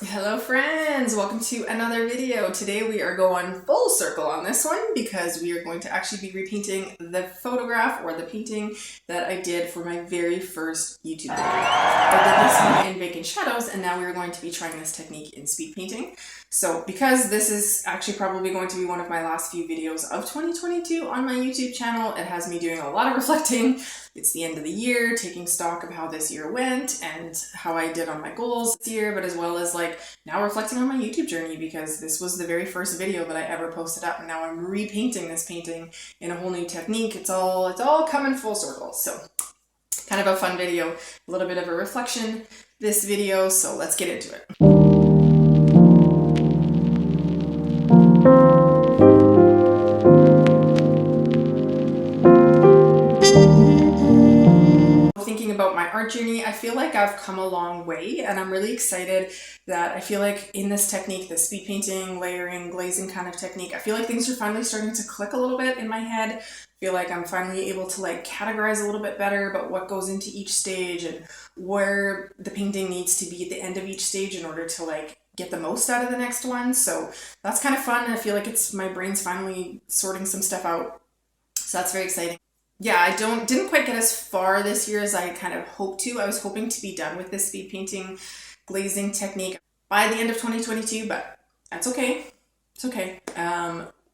Hello friends, welcome to another video. Today we are going full circle on this one because we are going to actually be repainting the photograph or the painting that I did for my very first YouTube video. I did this one in vacant shadows and now we are going to be trying this technique in speed painting. So because this is actually probably going to be one of my last few videos of 2022 on my YouTube channel, it has me doing a lot of reflecting. It's the end of the year, taking stock of how this year went and how I did on my goals this year, but as well as like now reflecting on my YouTube journey because this was the very first video that I ever posted up and now I'm repainting this painting in a whole new technique. It's all coming full circle. So kind of a fun video, a little bit of a reflection this video, so let's get into it. Thinking about my art journey, I feel like I've come a long way and I'm really excited that I feel like in this technique, the speed painting, layering, glazing kind of technique, I feel like things are finally starting to click a little bit in my head. I feel like I'm finally able to like categorize a little bit better about what goes into each stage and where the painting needs to be at the end of each stage in order to like get the most out of the next one. So that's kind of fun. I feel like my brain's finally sorting some stuff out. So that's very exciting. Yeah, I didn't quite get as far this year as I kind of hoped to. I was hoping to be done with this speed painting glazing technique by the end of 2022, but that's okay. It's okay.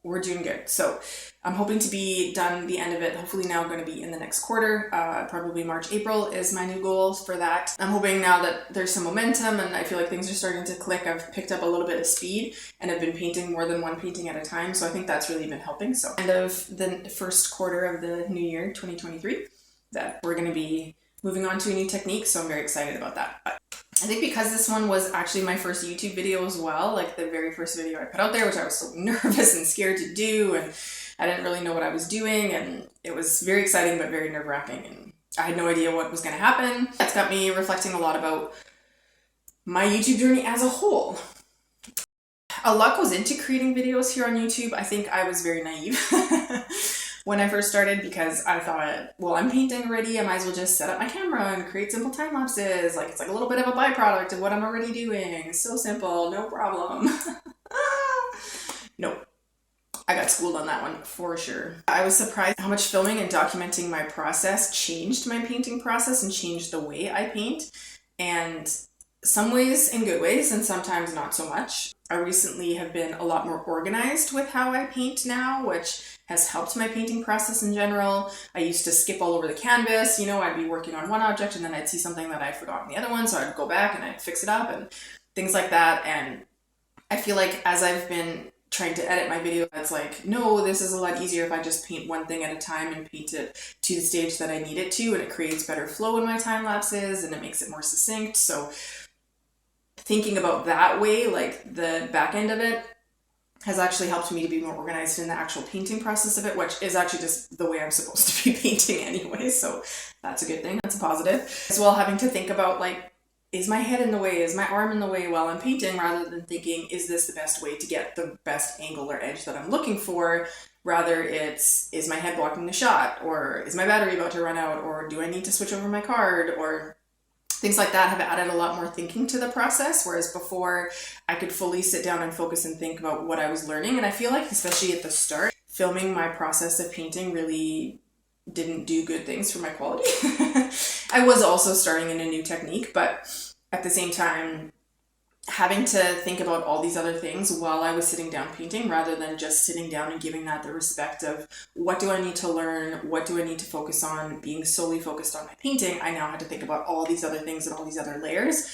We're doing good. So I'm hoping to be done the end of it. Hopefully now going to be in the next quarter, probably March, April is my new goal for that. I'm hoping now that there's some momentum and I feel like things are starting to click. I've picked up a little bit of speed and I've been painting more than one painting at a time. So I think that's really been helping. So end of the first quarter of the new year, 2023, that we're going to be moving on to a new technique. So I'm very excited about that. I think because this one was actually my first YouTube video as well, like the very first video I put out there, which I was so nervous and scared to do, and I didn't really know what I was doing, and it was very exciting but very nerve-wracking, and I had no idea what was going to happen. It's got me reflecting a lot about my YouTube journey as a whole. A lot goes into creating videos here on YouTube. I think I was very naive when I first started because I thought, well, I'm painting already, I might as well just set up my camera and create simple time lapses. Like it's like a little bit of a byproduct of what I'm already doing. It's so simple, no problem. Nope. I got schooled on that one for sure. I was surprised how much filming and documenting my process changed my painting process and changed the way I paint. And some ways in good ways and sometimes not so much. I recently have been a lot more organized with how I paint now, which has helped my painting process in general. I used to skip all over the canvas, you know, I'd be working on one object and then I'd see something that I'd forgotten the other one, so I'd go back and I'd fix it up and things like that. And I feel like as I've been trying to edit my video, it's like, no, this is a lot easier if I just paint one thing at a time and paint it to the stage that I need it to, and it creates better flow in my time lapses and it makes it more succinct. So thinking about that way, like the back end of it, has actually helped me to be more organized in the actual painting process of it, which is actually just the way I'm supposed to be painting anyway, so that's a good thing, that's a positive. As well, having to think about like, is my head in the way, is my arm in the way while I'm painting, rather than thinking, is this the best way to get the best angle or edge that I'm looking for? Rather it's, is my head blocking the shot, or is my battery about to run out, or do I need to switch over my card, or things like that have added a lot more thinking to the process, whereas before I could fully sit down and focus and think about what I was learning. And I feel like, especially at the start, filming my process of painting really didn't do good things for my quality. I was also starting in a new technique, but at the same time, having to think about all these other things while I was sitting down painting, rather than just sitting down and giving that the respect of what do I need to learn, what do I need to focus on, being solely focused on my painting, I now had to think about all these other things and all these other layers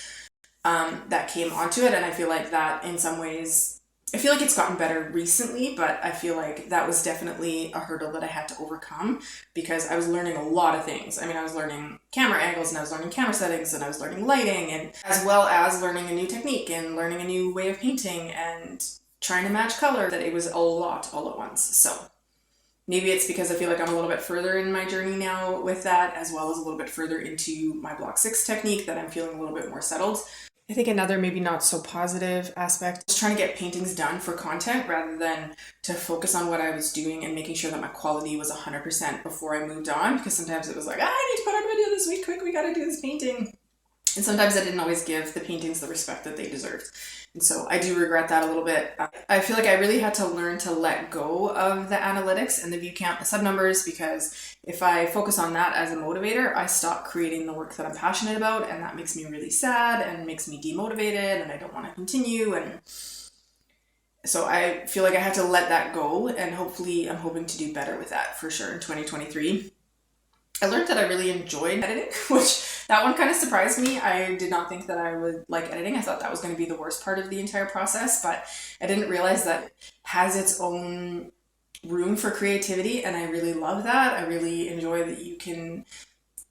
that came onto it. And I feel like that in some ways, I feel like it's gotten better recently, but I feel like that was definitely a hurdle that I had to overcome because I was learning a lot of things. I mean, I was learning camera angles and I was learning camera settings and I was learning lighting, and as well as learning a new technique and learning a new way of painting and trying to match color, that it was a lot all at once. So maybe it's because I feel like I'm a little bit further in my journey now with that, as well as a little bit further into my block 6 technique, that I'm feeling a little bit more settled. I think another maybe not so positive aspect is trying to get paintings done for content rather than to focus on what I was doing and making sure that my quality was 100% before I moved on, because sometimes it was like, I need to put out a video this week, quick, we gotta do this painting. And sometimes I didn't always give the paintings the respect that they deserved. And so I do regret that a little bit. I feel like I really had to learn to let go of the analytics and the view count, the sub numbers, because if I focus on that as a motivator, I stop creating the work that I'm passionate about, and that makes me really sad and makes me demotivated, and I don't want to continue. And so I feel like I had to let that go, and hopefully I'm hoping to do better with that for sure in 2023. I learned that I really enjoyed editing, which that one kind of surprised me. I did not think that I would like editing. I thought that was going to be the worst part of the entire process, but I didn't realize that it has its own room for creativity, and I really love that. I really enjoy that you can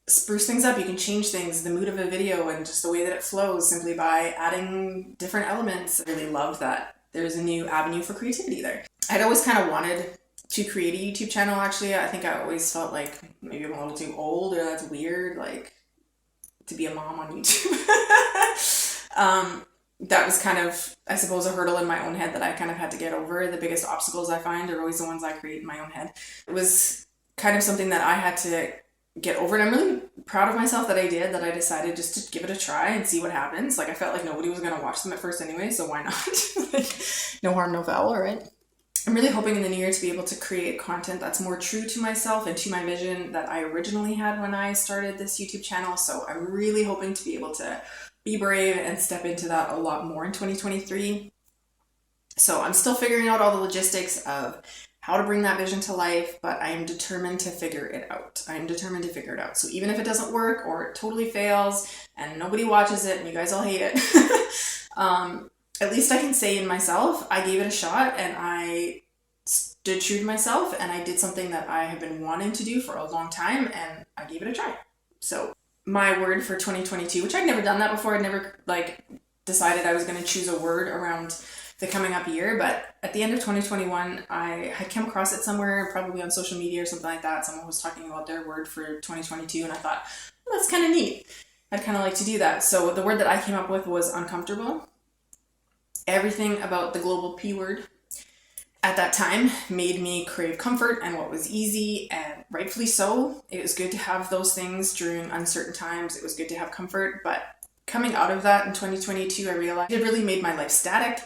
spruce things up, you can change things, the mood of a video and just the way that it flows simply by adding different elements. I really love that there's a new avenue for creativity there. I'd always kind of wanted to create a YouTube channel, actually. I think I always felt like maybe I'm a little too old, or that's weird, like, to be a mom on YouTube. That was kind of, I suppose, a hurdle in my own head that I kind of had to get over. The biggest obstacles I find are always the ones I create in my own head. It was kind of something that I had to get over, and I'm really proud of myself that I did, that I decided just to give it a try and see what happens. Like, I felt like nobody was going to watch them at first anyway, so why not? Like, no harm, no foul, right? I'm really hoping in the new year to be able to create content that's more true to myself and to my vision that I originally had when I started this YouTube channel. So I'm really hoping to be able to be brave and step into that a lot more in 2023. So I'm still figuring out all the logistics of how to bring that vision to life, but I am determined to figure it out. I'm determined to figure it out. So even if it doesn't work or it totally fails and nobody watches it and you guys all hate it, at least I can say in myself, I gave it a shot and I stood true to myself and I did something that I have been wanting to do for a long time and I gave it a try. So my word for 2022, which I'd never done that before, I'd never decided I was going to choose a word around the coming up year, but at the end of 2021, I had come across it somewhere, probably on social media or something like that. Someone was talking about their word for 2022 and I thought, well, that's kind of neat. I'd kind of like to do that. So the word that I came up with was uncomfortable. Everything about the global P word at that time made me crave comfort and what was easy, and rightfully so. It was good to have those things during uncertain times. It was good to have comfort, but coming out of that in 2022, I realized it really made my life static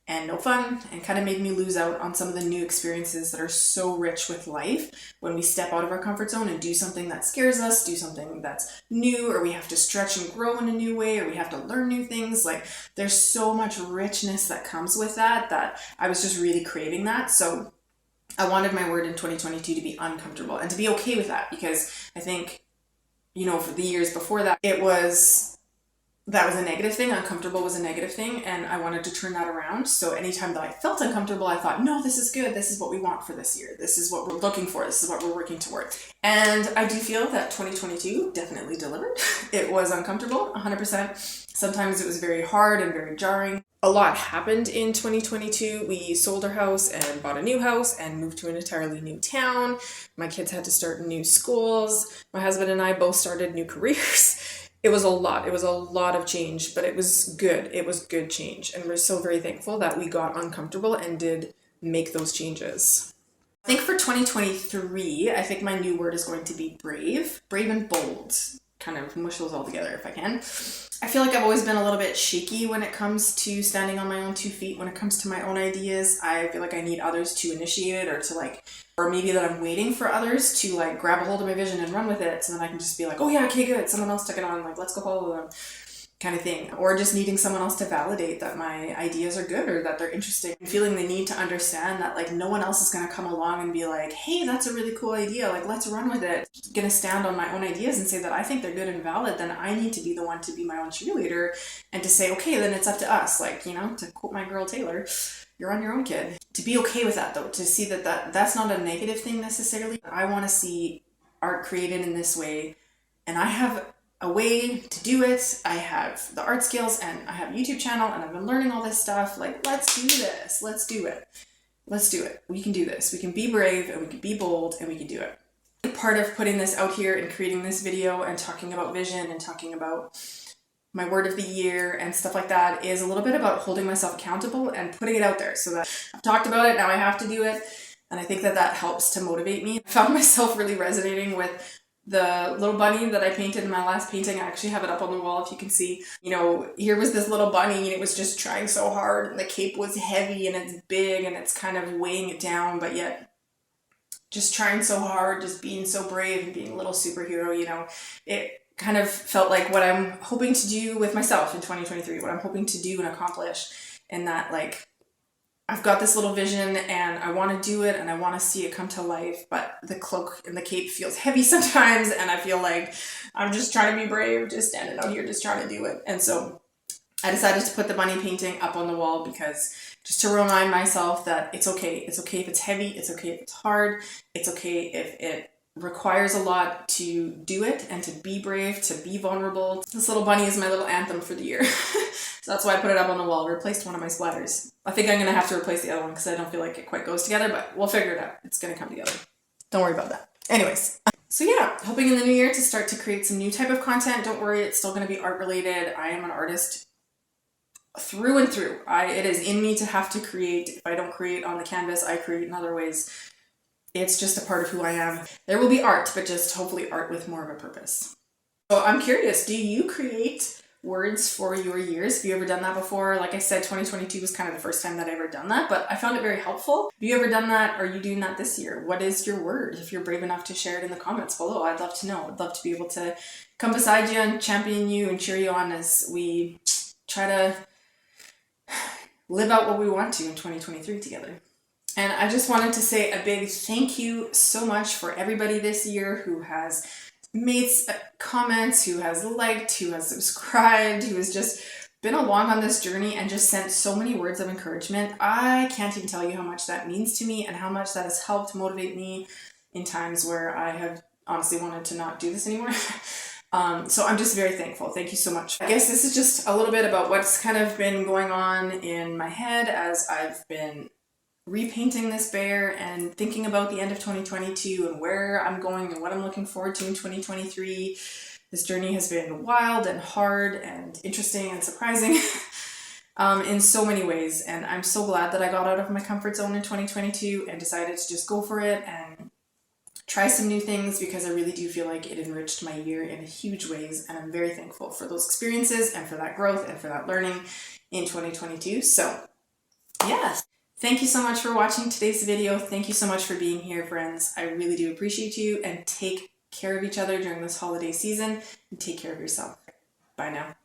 and no fun, and kind of made me lose out on some of the new experiences that are so rich with life when we step out of our comfort zone and do something that scares us, do something that's new, or we have to stretch and grow in a new way, or we have to learn new things. Like, there's so much richness that comes with that I was just really craving that. So I wanted my word in 2022 to be uncomfortable and to be okay with that, because I think, for the years before that, that was a negative thing. Uncomfortable was a negative thing, and I wanted to turn that around. So anytime that I felt uncomfortable, I thought, no, this is good. This is what we want for this year. This is what we're looking for. This is what we're working towards. And I do feel that 2022 definitely delivered. It was uncomfortable, 100%. Sometimes it was very hard and very jarring. A lot happened in 2022. We sold our house and bought a new house and moved to an entirely new town. My kids had to start new schools. My husband and I both started new careers. It was a lot. It was a lot of change, but it was good. It was good change. And we're so very thankful that we got uncomfortable and did make those changes. I think for 2023, I think my new word is going to be brave. Brave and bold. Kind of mush those all together if I can. I feel like I've always been a little bit shaky when it comes to standing on my own 2 feet. When it comes to my own ideas, I feel like I need others to initiate it, or maybe that I'm waiting for others to grab a hold of my vision and run with it, so then I can just be like, oh yeah, okay, good, someone else took it on, let's go follow them, kind of thing. Or just needing someone else to validate that my ideas are good or that they're interesting. And feeling the need to understand that no one else is going to come along and be like, hey, that's a really cool idea, let's run with it. I'm going to stand on my own ideas and say that I think they're good and valid. Then I need to be the one to be my own cheerleader and to say, okay, then it's up to us. To quote my girl Taylor, you're on your own, kid. To be okay with that, though, to see that's not a negative thing necessarily. I want to see art created in this way, and I have a way to do it. I have the art skills and I have a YouTube channel and I've been learning all this stuff. Let's do this. Let's do it. Let's do it. We can do this. We can be brave and we can be bold and we can do it. Part of putting this out here and creating this video and talking about vision and talking about my word of the year and stuff like that is a little bit about holding myself accountable and putting it out there, so that I've talked about it, now I have to do it. And I think that helps to motivate me. I found myself really resonating with The little bunny that I painted in my last painting, I actually have it up on the wall if you can see. You know, here was this little bunny and it was just trying so hard and the cape was heavy and it's big and it's kind of weighing it down, but yet just trying so hard, just being so brave and being a little superhero, you know. It kind of felt like what I'm hoping to do with myself in 2023, what I'm hoping to do and accomplish, and that like I've got this little vision and I want to do it and I want to see it come to life, but the cloak and the cape feels heavy sometimes and I feel like I'm just trying to be brave, just standing out here just trying to do it. And so I decided to put the bunny painting up on the wall because just to remind myself that it's okay. It's okay if it's heavy, it's okay if it's hard, it's okay if it requires a lot to do it and to be brave, to be vulnerable. This little bunny is my little anthem for the year. So that's why I put it up on the wall. Replaced one of my splatters. I think I'm going to have to replace the other one because I don't feel like it quite goes together, but we'll figure it out. It's going to come together. Don't worry about that. Anyways, so yeah, hoping in the new year to start to create some new type of content. Don't worry, it's still going to be art related. I am an artist through and through. It is in me to have to create. If I don't create on the canvas, I create in other ways. It's just a part of who I am. There will be art, but just hopefully art with more of a purpose. So I'm curious, do you create words for your years? Have you ever done that before? Like I said, 2022 was kind of the first time that I ever done that, but I found it very helpful. Have you ever done that? Are you doing that this year? What is your word? If you're brave enough to share it in the comments below, I'd love to know. I'd love to be able to come beside you and champion you and cheer you on as we try to live out what we want to in 2023 together. And I just wanted to say a big thank you so much for everybody this year who has made comments, who has liked, who has subscribed, who has just been along on this journey and just sent so many words of encouragement. I can't even tell you how much that means to me and how much that has helped motivate me in times where I have honestly wanted to not do this anymore. So I'm just very thankful. Thank you so much. I guess this is just a little bit about what's kind of been going on in my head as I've been repainting this bear and thinking about the end of 2022 and where I'm going and what I'm looking forward to in 2023. This journey has been wild and hard and interesting and surprising in so many ways, and I'm so glad that I got out of my comfort zone in 2022 and decided to just go for it and try some new things, because I really do feel like it enriched my year in huge ways, and I'm very thankful for those experiences and for that growth and for that learning in 2022. So yeah. Thank you so much for watching today's video. Thank you so much for being here, friends. I really do appreciate you, and take care of each other during this holiday season and take care of yourself. Bye now.